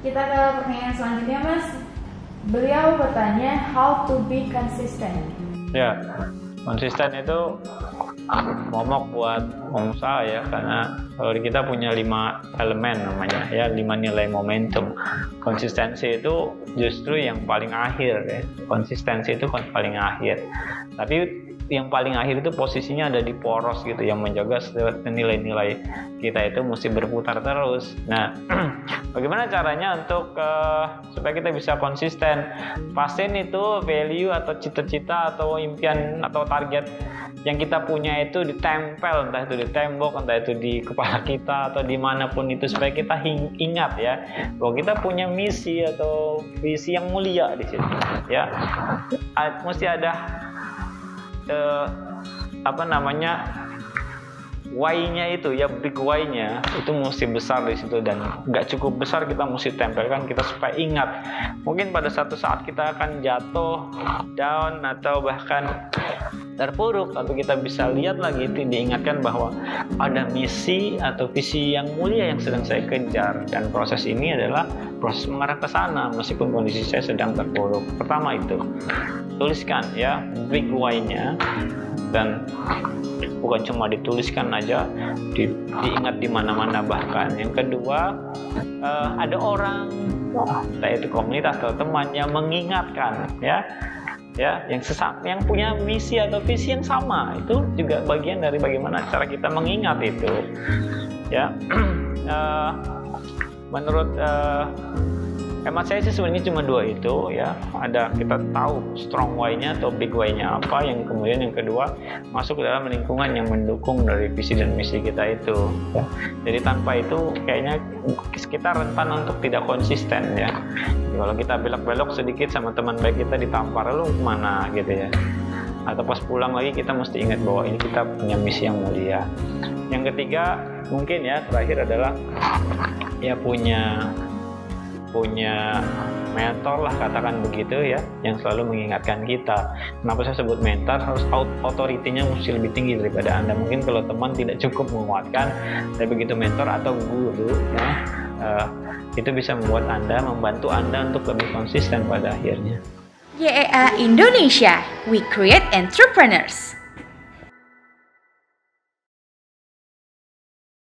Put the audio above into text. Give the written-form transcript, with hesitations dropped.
Kita ke pertanyaan selanjutnya, Mas. Beliau bertanya how to be consistent. Ya, konsisten itu momok buat pengusaha ya, karena kalau kita punya 5 elemen namanya ya, 5 nilai momentum. Konsistensi itu justru yang paling akhir ya. Konsistensi itu paling akhir. Tapi yang paling akhir itu posisinya ada di poros gitu, yang menjaga nilai-nilai kita itu mesti berputar terus. Nah, bagaimana caranya untuk supaya kita bisa konsisten? Pastiin itu value atau cita-cita atau impian atau target yang kita punya itu ditempel, entah itu di tembok, entah itu di kepala kita atau dimanapun itu, supaya kita ingat ya bahwa kita punya misi atau visi yang mulia di sini ya. Mesti ada why-nya itu ya, big why-nya itu mesti besar di situ, dan nggak cukup besar kita mesti tempelkan kita supaya ingat. Mungkin pada satu saat kita akan jatuh down atau bahkan terpuruk, tapi kita bisa lihat lagi itu, diingatkan bahwa ada misi atau visi yang mulia yang sedang saya kejar, dan proses ini adalah proses mengarah ke sana meskipun kondisi saya sedang terpuruk. Pertama itu tuliskan ya big why-nya, dan bukan cuma dituliskan aja, diingat di mana-mana. Bahkan yang kedua, ada orang, entah itu komunitas atau teman yang mengingatkan ya yang punya misi atau visi yang sama. Itu juga bagian dari bagaimana cara kita mengingat itu ya. Menurut hemat saya sih sebenarnya cuma 2 itu ya. Ada, kita tahu strong why-nya atau big why-nya apa, yang kemudian yang kedua masuk ke dalam lingkungan yang mendukung dari visi dan misi kita itu ya. Jadi tanpa itu kayaknya kita rentan untuk tidak konsisten ya. Jadi, kalau kita belok-belok sedikit sama teman baik kita ditampar, lu kemana gitu ya, atau pas pulang lagi kita mesti ingat bahwa ini kita punya misi yang mulia. Yang ketiga mungkin ya, terakhir adalah ya punya mentor lah, katakan begitu ya, yang selalu mengingatkan kita. Kenapa saya sebut mentor? Harus authority-nya mesti lebih tinggi daripada Anda. Mungkin kalau teman tidak cukup menguatkan, tapi begitu mentor atau guru ya, itu bisa membantu Anda untuk lebih konsisten pada akhirnya. YEA Indonesia, we create entrepreneurs.